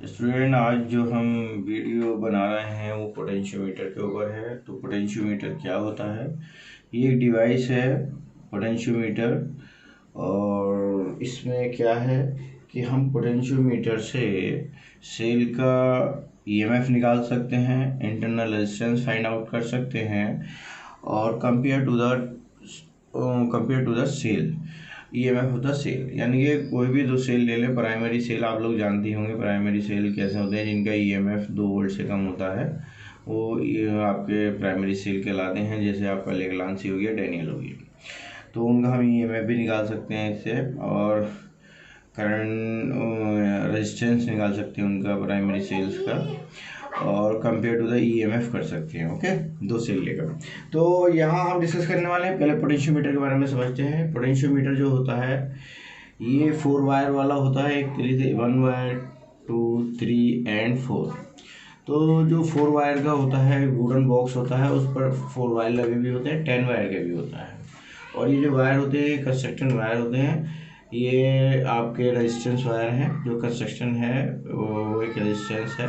Student, आज जो हम वीडियो बना रहे हैं वो पोटेंशियोमीटर के ऊपर है। तो पोटेंशियोमीटर क्या होता है? ये एक डिवाइस है पोटेंशियोमीटर। और इसमें क्या है कि हम पोटेंशियोमीटर से सेल का ईएमएफ निकाल सकते हैं, इंटरनल रेजिस्टेंस फाइंड आउट कर सकते हैं, और compare to the cell EMF होता सेल। यानी कि कोई भी दो सेल ले लें, प्राइमरी सेल आप लोग जानते होंगे प्राइमरी सेल कैसे होते हैं, जिनका ईएमएफ 2 वोल्ट से कम होता है, वो आपके प्राइमरी सेल कहलाते हैं। जैसे आपका लेगलांसी हो गया, डैनियल हो गया, तो उनका हम ईएमएफ भी निकाल सकते हैं इससे, और करंट रेजिस्टेंस निकाल सकते हैं उनका प्राइमरी सेल्स का, और कंपेयर टू द ईएमएफ कर सकते हैं। ओके, दो सेल लेकर। तो यहाँ हम डिस्कस करने वाले हैं, पहले पोटेंशियोमीटर के बारे में समझते हैं। पोटेंशियोमीटर जो होता है ये 4 वायर वाला होता है, एक तरीके से 1 वायर 2 3 एंड 4। तो जो 4 वायर का होता है वुडन बॉक्स होता है, उस पर 4 वायर लगे भी होते हैं, 10 वायर के भी होता है। और ये जो वायर होते हैं कंस्ट्रक्शन वायर होते हैं, ये आपके रेजिस्टेंस वायर हैं। जो कंस्ट्रक्शन है वो एक रेजिस्टेंस है,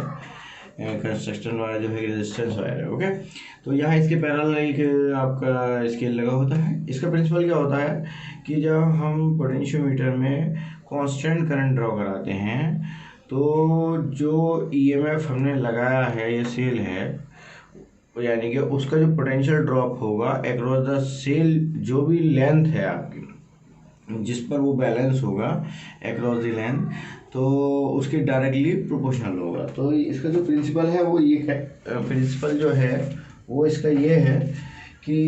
कंस्ट्रक्शन वायर जो है रेजिस्टेंस वायर है। ओके, तो यहाँ इसके पैरेलल एक आपका स्केल लगा होता है। इसका प्रिंसिपल क्या होता है कि जब हम पोटेंशियोमीटर में कांस्टेंट करंट ड्रॉ कराते हैं, तो जो ईएमएफ हमने लगाया है, ये सेल है, यानी कि उसका जो पोटेंशियल ड्रॉप होगा अक्रॉस द सेल, जो भी लेंथ है आपकी जिस पर वो बैलेंस होगा अक्रॉस द लेंथ, तो उसके डायरेक्टली प्रोपोर्शनल होगा। तो इसका जो प्रिंसिपल है वो ये है, प्रिंसिपल जो है वो इसका ये है कि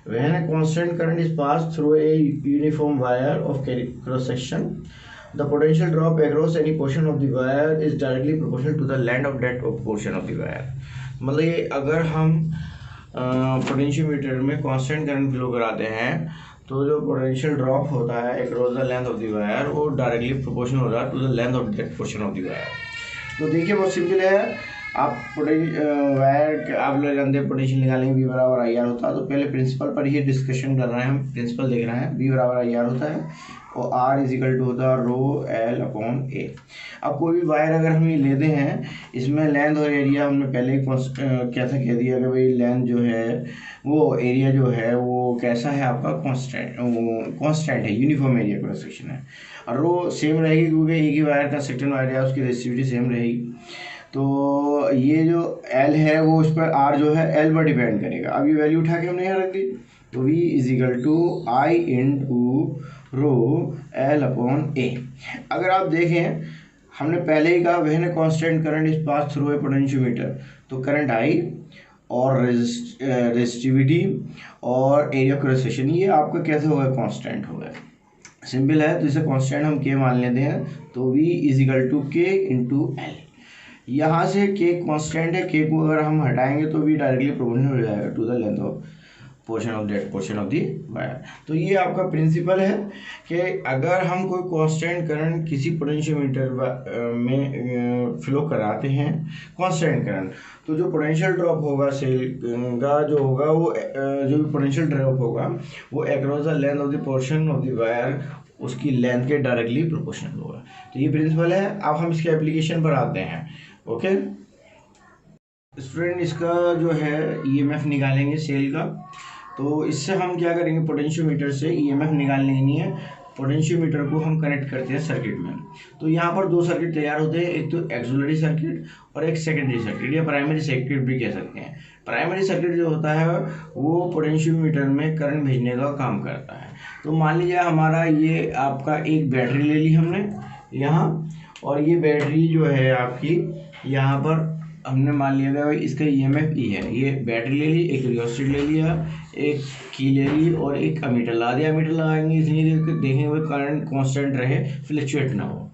when a constant current is pass through a uniform wire of cross section, the potential drop across any portion of the wire is directly proportional to the length of that portion of the wire. मतलब ये अगर हम potentiometer में constant current flow कराते हैं, तो जो potential drop होता है across the length of the wire वो डायरेक्टली प्रोपोर्शनल होता है to the length of that portion of the wire. तो देखिए बहुत सिंपल है। आप वायर आप लोग जानते हैं पोटेंशियल निकालेंगे, V बराबर आई आर होता है। तो पहले प्रिंसिपल पर ही डिस्कशन कर रहे हैं, हम प्रिंसिपल देख रहे हैं। V बराबर आई आर होता है और R इज इक्वल टू होता है रो एल अपॉन ए। अब कोई भी वायर अगर हम ये लेते हैं, इसमें लेंथ और एरिया हमने पहले कैसा कह दिया कि भाई लेंथ जो है वो एरिया जो है वो कैसा है आपका कांस्टेंट है, यूनिफॉर्म एरिया क्रॉस सेक्शन है, और रो सेम रहेगी क्योंकि एक ही वायर का सेक्शन वायर है, उसकी रेसिस्टिविटी सेम रहेगी। तो ये जो L है वो उस पर R जो है L पर डिपेंड करेगा। अब ये वैल्यू उठा के हमने यहाँ रख दी, तो V is equal to I into rho L upon A. अगर आप देखें, हमने पहले ही कहा वह constant current is pass through a potentiometer, तो करंट आई और रेजिस्टिविटी और एरिया क्रॉस सेक्शन ये आपका कैसे होगा, कांस्टेंट होगा। सिंपल है, तो इसे कांस्टेंट हम के मान लेते हैं। तो V इज इक्वल टू के इंटू एल। यहाँ से के कांस्टेंट है, के को अगर हम हटाएंगे तो V डायरेक्टली प्रोपोर्शनल हो जाएगा to the length of portion of that portion of the wire. तो ये आपका प्रिंसिपल है कि अगर हम कोई कांस्टेंट करंट किसी पोटेंशियोमीटर में फ्लो कराते हैं, कांस्टेंट करंट, तो जो पोटेंशियल ड्रॉप होगा सेल का जो होगा वो जो भी पोटेंशियल ड्रॉप होगा वो across the length of the portion of the wire उसकी लेंथ के डायरेक्टली प्रोपोर्शनल होगा। तो ये प्रिंसिपल है। अब हम इसके एप्लीकेशन पर आते हैं। ओके स्टूडेंट, इसका जो है ईएमएफ निकालेंगे सेल का। तो इससे हम क्या करेंगे, पोटेंशियोमीटर से ईएमएफ निकालने के लिए पोटेंशियोमीटर को हम कनेक्ट करते हैं सर्किट में। तो यहाँ पर दो सर्किट तैयार होते हैं, एक तो एक्सिलरी सर्किट और एक सेकेंडरी सर्किट या प्राइमरी सर्किट भी कह सकते हैं। प्राइमरी सर्किट जो होता है वो पोटेंशियोमीटर में करंट भेजने का काम करता है। तो मान लीजिए हमारा ये आपका एक बैटरी ले ली हमने यहाँ, और ये बैटरी जो है आपकी यहाँ पर हमने मान लिया था इसका ईएमएफ ई है। ये बैटरी ले ली, एक रियोस्टेट ले लिया, एक की ले ली और एक अमीटर ला दिया। अमीटर लगाएंगे इसलिए देखेंगे भाई करंट कांस्टेंट रहे, फ्लक्चुएट ना हो।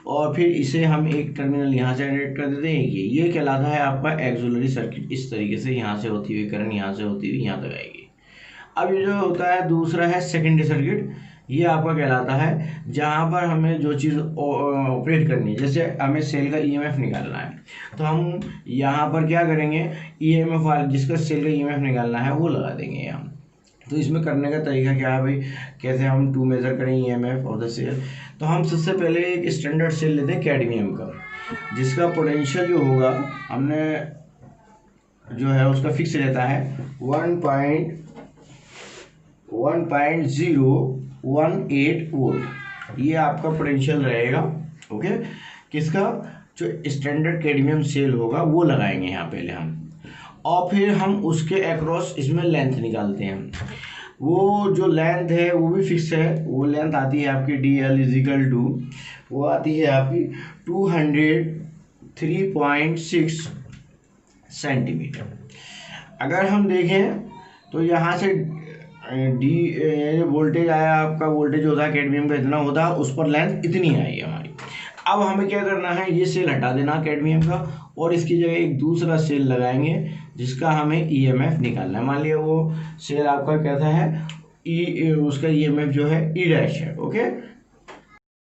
और फिर इसे हम एक टर्मिनल यहाँ से जनरेट कर देते हैं, ये कहलाता है आपका एक्सिलरी सर्किट। इस तरीके से यहाँ से होती हुई करंट यहाँ से होती हुई यहाँ तक आएगी। अब ये जो होता है दूसरा है सेकेंडरी सर्किट। ये आपका कहलाता है जहाँ पर हमें जो चीज़ ऑपरेट करनी है, जैसे हमें सेल का ईएमएफ निकालना है, तो हम यहाँ पर क्या करेंगे, ईएमएफ वाला जिसका सेल का ईएमएफ निकालना है वो लगा देंगे यहाँ। तो इसमें करने का तरीका क्या है भाई, कैसे हम टू मेज़र करें ईएमएफ ऑफ द सेल। तो हम सबसे पहले एक स्टैंडर्ड सेल लेते हैं कैडमियम का। जिसका पोटेंशियल जो होगा हमने जो है उसका फिक्स रहता है 1.018 वोल्ट। ये आपका पोटेंशियल रहेगा। ओके, किसका? जो स्टैंडर्ड कैडमियम सेल होगा वो लगाएंगे यहाँ पहले हम, और फिर हम उसके अक्रॉस इसमें लेंथ निकालते हैं। वो जो लेंथ है वो भी फिक्स है, वो लेंथ आती है आपकी DL इजिकल टू, वो आती है आपकी 203.6 सेंटीमीटर। अगर हम देखें तो यहाँ से डी वोल्टेज आया आपका, वोल्टेज होता है कैडमियम का इतना होता है, उस पर लेंथ इतनी आई हमारी। अब हमें क्या करना है, ये सेल हटा देना कैडमियम का और इसकी जगह एक दूसरा सेल लगाएंगे जिसका हमें EMF निकालना है। मान लिया वो सेल आपका कहता है उसका EMF जो है E' है। ओके,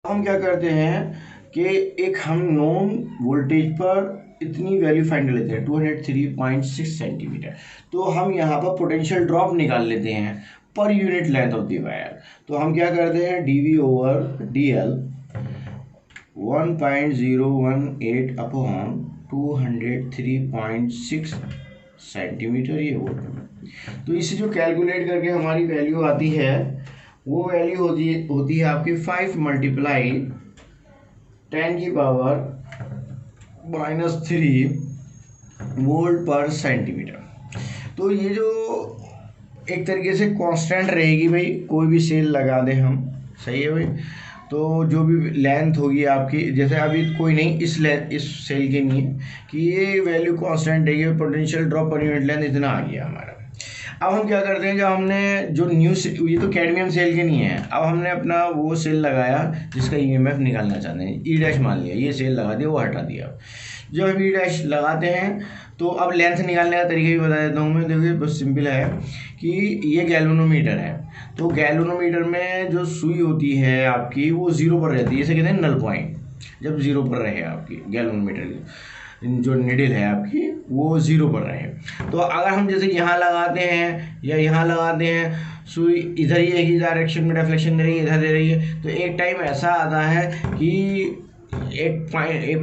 हम क्या करते हैं कि एक हम नॉन वोल्टेज पर इतनी वैल्यू फाइंड कर लेते हैं 203.6 सेंटीमीटर। तो हम यहाँ पर पोटेंशियल ड्रॉप निकाल लेते हैं per unit length of the wire. तो हम क्या करते हैं dV/dl 1.018 अपॉन 203.6 सेंटीमीटर ये वोल्ट। तो इसे जो कैलकुलेट करके हमारी वैल्यू आती है वो वैल्यू होती है आपकी 5 मल्टीप्लाई 10⁻³ वोल्ट पर सेंटीमीटर। तो ये जो एक तरीके से कांस्टेंट रहेगी भाई, कोई भी सेल लगा दें हम, सही है भाई। तो जो भी लेंथ होगी आपकी, जैसे अभी कोई नहीं इस सेल के लिए कि ये वैल्यू कांस्टेंट रहेगी, potential drop per unit length इतना आ गया हमारा। अब हम क्या करते हैं, जब हमने जो न्यू ये तो कैडमियम सेल के नहीं है, अब हमने अपना वो सेल लगाया जिसका EMF निकालना चाहते हैं, E' मान लिया, ये सेल लगा दिया, वो हटा दिया। जब हम E' लगाते हैं तो अब लेंथ निकालने का तरीका भी बता देता हूँ मैं। देखिए बस सिंपल है कि ये गैल्वेनोमीटर है, तो गैल्वेनोमीटर में जो सुई होती है आपकी वो 0 पर रहती है, इसे कहते हैं नल पॉइंट। जब 0 पर रहे आपकी गैल्वेनोमीटर की जो निडल है आपकी वो 0 पर रहे, तो अगर हम जैसे यहाँ लगाते हैं या यहाँ लगाते हैं, सुई इधर ही एक ही डायरेक्शन में डिफ्लेक्शन दे रही है, इधर दे रही है, तो एक टाइम ऐसा आता है कि एक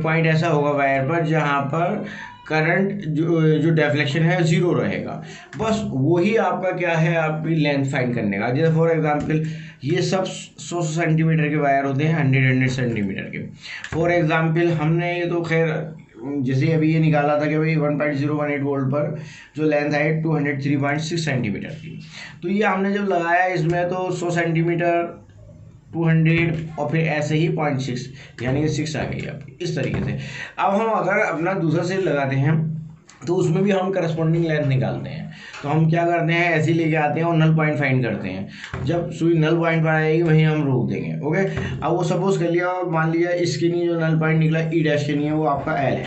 पॉइंट ऐसा होगा वायर पर जहाँ पर करंट जो डिफ्लेक्शन है 0 रहेगा। बस वही आपका क्या है, आपकी लेंथ फाइंड करने का। जैसे फॉर एग्जांपल ये सब 100 सेंटीमीटर के वायर होते हैं, 100 सेंटीमीटर के। फॉर एग्जांपल हमने ये तो खैर जैसे अभी ये निकाला था कि भाई 1.018 वोल्ट पर जो लेंथ है 203.6 सेंटीमीटर की। तो ये हमने जब लगाया इसमें तो 100 सेंटीमीटर 200 और फिर ऐसे ही 0.6 यानी कि 6 आ गई आपकी इस तरीके से। अब हम अगर अपना दूसरा सेल लगाते हैं तो उसमें भी हम करस्पॉन्डिंग लेंथ निकालते हैं। तो हम क्या करते हैं, ऐसे ही लेके आते हैं और नल पॉइंट फाइंड करते हैं। जब सुई नल पॉइंट पर आएगी वहीं हम रोक देंगे। ओके, अब वो सपोज कर लिया, मान लिया इसके लिए जो नल पॉइंट निकला E' के लिए वो आपका L है।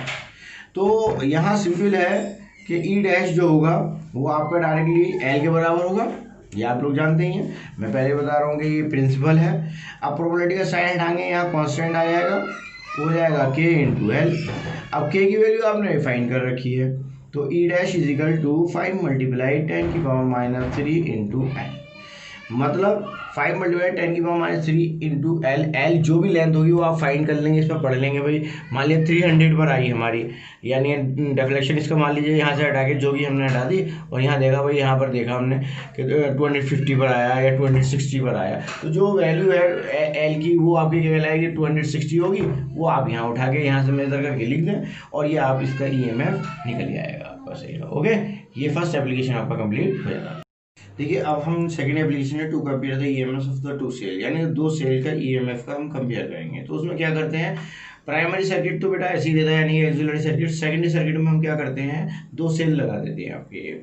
तो यहाँ सिंपल है कि E' जो होगा वो आपका डायरेक्टली L के बराबर होगा, ये आप लोग जानते ही हैं, मैं पहले बता रहा हूँ कि ये प्रिंसिपल है। अब प्रोबेबिलिटी का साइन हटाएंगे, यहाँ कांस्टेंट आ जाएगा, हो जाएगा K × L। अब K की वैल्यू आपने फाइंड कर रखी है, तो E' equal to 5 multiply 10⁻³ × L, मतलब 5 मल्टीप्लाई 10⁻³ × L। L जो भी लेंथ होगी वो आप फाइंड कर लेंगे, इस पर पढ़ लेंगे भाई। मान लिया 300 पर आई हमारी, यानी डिफ्लेक्शन इसका मान लीजिए यहाँ से हटा के जो भी हमने हटा दी, और यहाँ देखा भाई, यहाँ पर देखा हमने कि 250 पर आया या 260 पर आया, तो जो वैल्यू है L की वो आपकी क्या कहलाएगी, 260 होगी। वो आप यहाँ उठा के यहाँ से मेजर करके लिख दें और ये आप इसका EMF निकल जाएगा आपका, सही है। ओके, ये फर्स्ट एप्लीकेशन आपका कंप्लीट हो जाता है। देखिए अब हम सेकंड एप्लीकेशन है to compare the EMF of the two cell, यानी दो सेल का EMF का हम कंपेयर करेंगे। तो उसमें क्या करते हैं, प्राइमरी सर्किट तो बेटा ऐसे ही देता है, यानी एक्सिलरी सर्किट। सेकेंडरी सर्किट में हम क्या करते हैं, दो सेल लगा देते हैं आपके,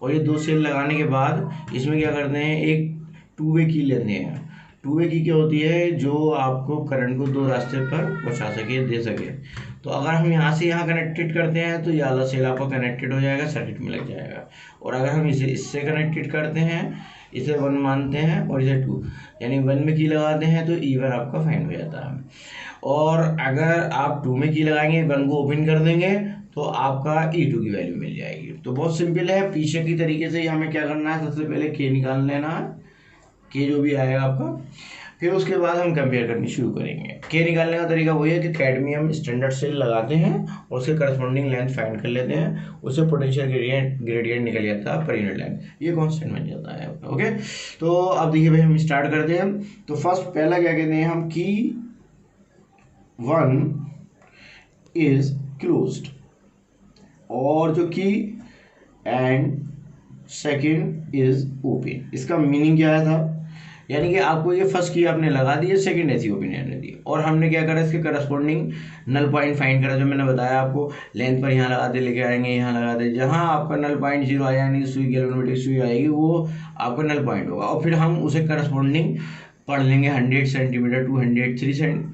और ये दो सेल लगाने के बाद इसमें क्या करते हैं, एक टू वे की लेते हैं। टू वे की क्या होती है, जो आपको करंट को दो रास्ते पर पहुंचा सके, दे सके। तो अगर हम यहाँ से यहाँ कनेक्टेड करते हैं तो ये वाला सेल आपका कनेक्टेड हो जाएगा, सर्किट में लग जाएगा। और अगर हम इसे इससे कनेक्टेड करते हैं, इसे 1 मानते हैं और इसे 2, यानी 1 में की लगाते हैं तो E1 आपका फाइंड हो जाता है। और अगर आप 2 में की लगाएंगे, 1 को ओपन कर देंगे तो आपका E2 की वैल्यू मिल जाएगी। तो बहुत सिंपल है, पीछे की तरीके से हमें क्या करना है, सबसे पहले K निकाल लेना है, K जो भी आएगा आपका। फिर उसके बाद हम कंपेयर करनी शुरू करेंगे। के निकालने का तरीका वही है कि कैडमियम स्टैंडर्ड सेल लगाते हैं और उसके करस्पॉन्डिंग लेंथ फाइंड कर लेते हैं, उससे पोटेंशियल ग्रेडियंट निकल जाता है पर यूनिट लेंथ, ये कांस्टेंट बन जाता है। ओके, तो अब देखिए भाई हम स्टार्ट करते हैं। तो फर्स्ट पहला क्या कहते हैं हम की 1 इज क्लोज्ड, और जो की एंड सेकेंड इज ओपन। इसका मीनिंग क्या था, यानी कि आपको ये फर्स्ट की आपने लगा दी है, सेकंड ऐसी ओपिनियन ने दी, और हमने क्या करा इसके करस्पॉन्डिंग नल पॉइंट फाइंड करा। जो मैंने बताया आपको, लेंथ पर यहाँ लगाते लेके आएंगे, यहाँ लगाते, जहाँ आपका नल पॉइंट 0 आया यानी सुई गैल्वेनोमेट्रिक सुई आएगी वो आपका नल पॉइंट होगा, और फिर हम उसे करस्पॉन्डिंग पढ़ लेंगे 100 सेंटीमीटर, 200,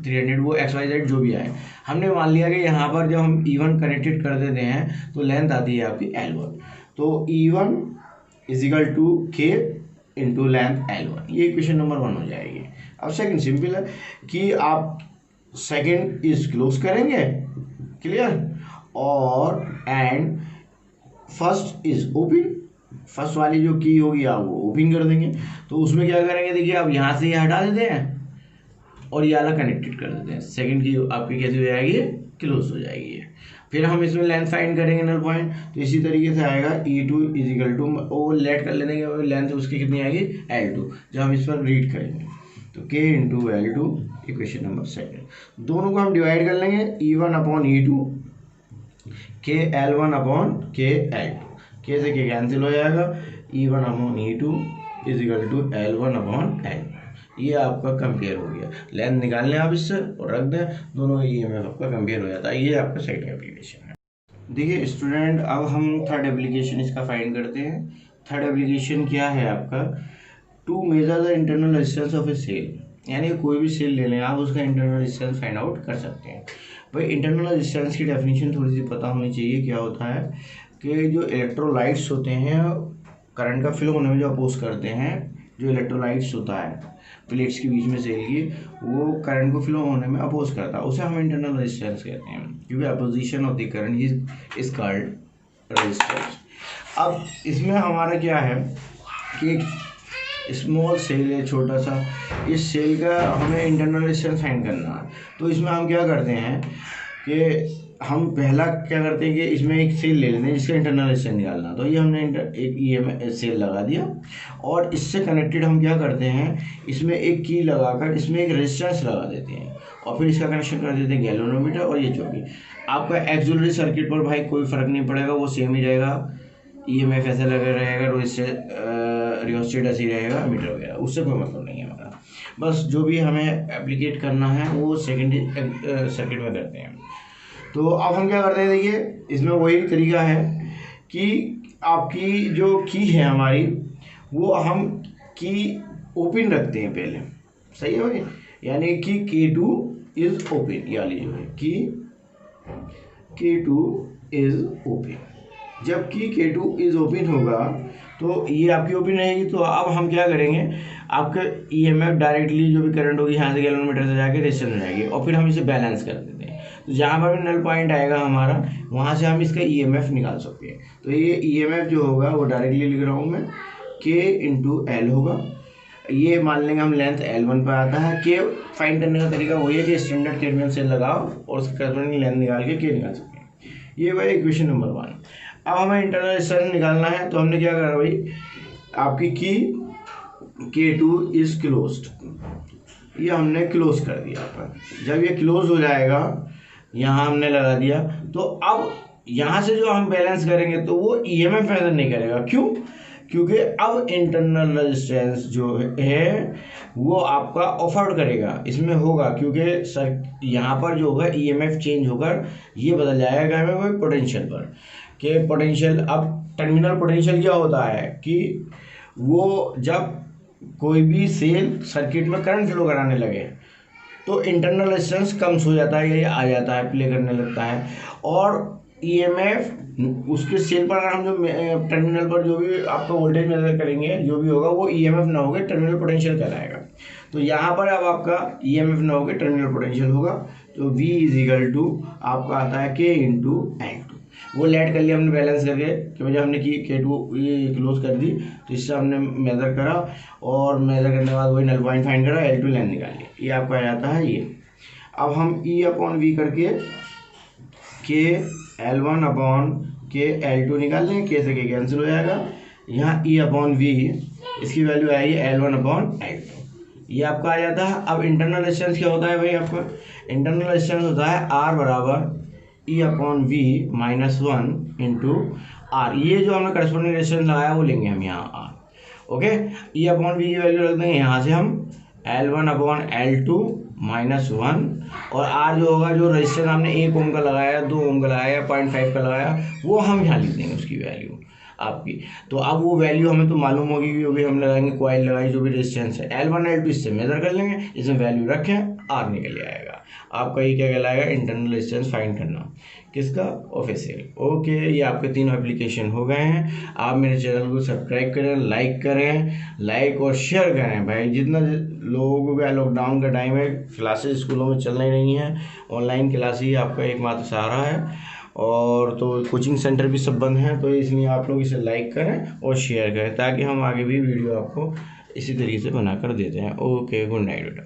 300, वो XYZ जो भी आए। हमने मान लिया कि यहाँ पर जब हम E1 कनेक्टेड कर देते हैं तो लेंथ आती है आपकी L1, तो E1 is equal to K into length L1, ये इक्वेशन नंबर 1 हो जाएगी। अब सेकंड सिंपल है कि आप सेकंड इज क्लोज करेंगे, क्लियर, और and first is open, first वाली जो की होगी आप वो ओपन कर देंगे। तो उसमें क्या करेंगे, देखिए आप यहाँ से ये हटा देते हैं और ये वाला कनेक्टेड कर देते हैं, सेकंड की आपकी कैसी हो जाएगी, क्लोज हो जाएगी। फिर हम इसमें लेंथ फाइंड करेंगे नल पॉइंट, तो इसी तरीके से आएगा E2 इज इक्वल टू, वो लेट कर लेंगे, लेंथ उसकी कितनी आएगी L2, जब हम इस पर रीड करेंगे तो K into L2, equation number second. दोनों को हम डिवाइड कर लेंगे, E1 upon E2, K L1 upon K L2, K से K कैंसिल हो जाएगा, E1 upon E2 is equal to L1 upon L2। ये आपका कंपेयर हो गया, लेंथ निकाल लें आप इससे और रख दें, दोनों EMF आपका कंपेयर हो जाता है। ये आपका सेकंड एप्लीकेशन है। देखिए स्टूडेंट, अब हम थर्ड एप्लीकेशन इसका फाइंड करते हैं। थर्ड एप्लीकेशन क्या है आपका, to measure the internal resistance of a cell, यानी कोई भी सेल ले लें आप, उसका इंटरनल रेजिस्टेंस फाइंड आउट कर सकते हैं। भाई इंटरनल रेजिस्टेंस की डेफिनेशन थोड़ी सी पता होनी चाहिए। क्या होता है कि जो इलेक्ट्रोलाइट्स होते हैं करंट का फ्लो होने में जो अपोज करते हैं, जो इलेक्ट्रोलाइट्स होता है प्लेट्स के बीच में सेल की, वो करंट को फ्लो होने में अपोज करता है, उसे हम इंटरनल रेजिस्टेंस कहते हैं, क्योंकि opposition of the current is called resistance. अब इसमें हमारा क्या है कि स्मॉल सेल है, छोटा सा, इस सेल का हमें इंटरनल रेजिस्टेंस फाइंड करना है। तो इसमें हम क्या करते हैं कि हम पहला क्या करते हैं कि इसमें एक सेल ले लेते हैं जिसका इंटरनल रेजिस्टेंस निकालना। तो ये हमने एक EMF सेल लगा दिया, और इससे कनेक्टेड हम क्या करते हैं, इसमें एक की लगाकर इसमें एक रेजिस्टेंस लगा देते हैं, और फिर इसका कनेक्शन कर देते हैं गैल्वेनोमीटर। और ये जो भी आपका एक्सिलरी सर्किट पर भाई कोई फर्क नहीं पड़ेगा, वो सेम ही रहेगा, EMF ऐसा लगा रहेगा, रियोस्टेट ऐसे ही रहेगा, मीटर वगैरह, उससे कोई मतलब नहीं है हमारा। बस जो भी हमें एप्लीकेट करना है वो सेकेंडरी सर्किट में करते हैं। तो अब हम क्या करते हैं, देखिए इसमें वही तरीका है कि आपकी जो की है हमारी, वो हम की ओपन रखते हैं पहले, सही है भाई, यानी कि K2 इज ओपन, ये वाली जो है कि K2 इज ओपन। जबकि K2 इज ओपन होगा तो ये आपकी ओपन रहेगी। तो अब हम क्या करेंगे, आपका EMF डायरेक्टली जो भी करंट होगी यहाँ से गैल्वेनोमीटर से जाके रेजिस्टेंस हो जाएगी, और फिर हम इसे बैलेंस कर देते हैं। तो जहाँ पर भी नल पॉइंट आएगा हमारा, वहाँ से हम इसका EMF निकाल सकते हैं। तो ये EMF जो होगा वो डायरेक्टली लिख रहा हूँ मैं, K इंटू L होगा। ये मान लेंगे हम लेंथ L1 पर आता है। K फाइंड करने का तरीका वही है कि स्टैंडर्ड कैडमियम सेल लगाओ और उसके करस्पॉन्डिंग लेंथ निकाल के K निकाल सकते हैं। ये भाई इक्वेशन नंबर 1। अब हमें इंटरनल रेजिस्टेंस निकालना है, तो हमने क्या करा भाई, आपकी की K2 इज क्लोज्ड, ये हमने क्लोज कर दिया पर। जब ये क्लोज हो जाएगा, यहाँ हमने लगा दिया, तो अब यहाँ से जो हम बैलेंस करेंगे तो वो EMF मेजर नहीं करेगा। क्यों? क्योंकि अब इंटरनल रेजिस्टेंस जो है वो आपका ऑफर्ड करेगा, इसमें होगा, क्योंकि सर यहाँ पर जो होगा EMF चेंज होकर ये बदल जाएगा हमें कोई पोटेंशियल पर, कि पोटेंशियल, अब टर्मिनल पोटेंशियल क्या होता है कि वो जब कोई भी सेल सर्किट में करंट फ्लो कराने लगे तो इंटरनल रेजिस्टेंस कम हो जाता है, या आ जाता है, प्ले करने लगता है, और EMF उसके सेल पर, अगर हम जो टर्मिनल पर जो भी आपका वोल्टेज मेजर करेंगे, जो भी होगा वो EMF ना होगा, टर्मिनल पोटेंशियल कहलाएगा। तो यहाँ पर अब आपका EMF ना होगा, टर्मिनल पोटेंशियल होगा। तो V इज इक्वल टू आपका आता है K इंटू L2। वो लेट कर लिया हमने बैलेंस करके कि भाई हमने की K2 ये क्लोज कर दी, तो इससे हमने मेज़र करा और मेज़र करने के बाद वही नल पॉइंट फाइंड करा, L2 लेंथ निकाल लिया, ये आपका आ जाता है ये। अब हम E अपॉन V करके K L1 upon K L2 निकाल लेंगे, K से K कैंसिल हो जाएगा, यहाँ E अपॉन V इसकी वैल्यू आएगी L1 अपॉन L2, ये आपका आ जाता है। अब इंटरनल रेजिस्टेंस क्या होता है भाई, आपका इंटरनल रेजिस्टेंस होता है R बराबर E upon V minus 1 into R। ये जो हमने करस्पॉन्डिंग रेजिस्टेंस लगाया वो लेंगे हम यहाँ R। Okay, E upon V की वैल्यू रख देंगे यहाँ से हम L1 अपॉन L2 माइनस 1, और R जो होगा, जो रेजिस्टेंस हमने 1 ओम का लगाया, 2 ओम का लगाया, 0.5 का लगाया, वो हम यहाँ लिख देंगे उसकी वैल्यू आपकी। तो अब वो वैल्यू हमें तो मालूम होगी कि भी हम लगाएंगे, कॉइल लगाई जो भी रेजिस्टेंस है L1 L2 इससे मेजर कर लेंगे, इसमें वैल्यू रखें, R निकल आएगा आपका। ये क्या कहलाएगा, इंटरनल रेजिस्टेंस फाइंड करना, किसका, ऑफिशियल। ओके, ये आपके 3 एप्लीकेशन हो गए हैं। आप मेरे चैनल को सब्सक्राइब करें, लाइक और शेयर करें भाई। जितना लोगों को क्या, लॉकडाउन का टाइम है, क्लासेस स्कूलों में चल नहीं हैं, ऑनलाइन क्लास ही आपका एकमात्र सहारा है, और तो कोचिंग सेंटर भी सब बंद हैं, तो इसलिए आप लोग इसे लाइक करें और शेयर करें ताकि हम आगे भी वीडियो आपको इसी तरीके से बना कर देते हैं। ओके, गुड नाइट बेटा।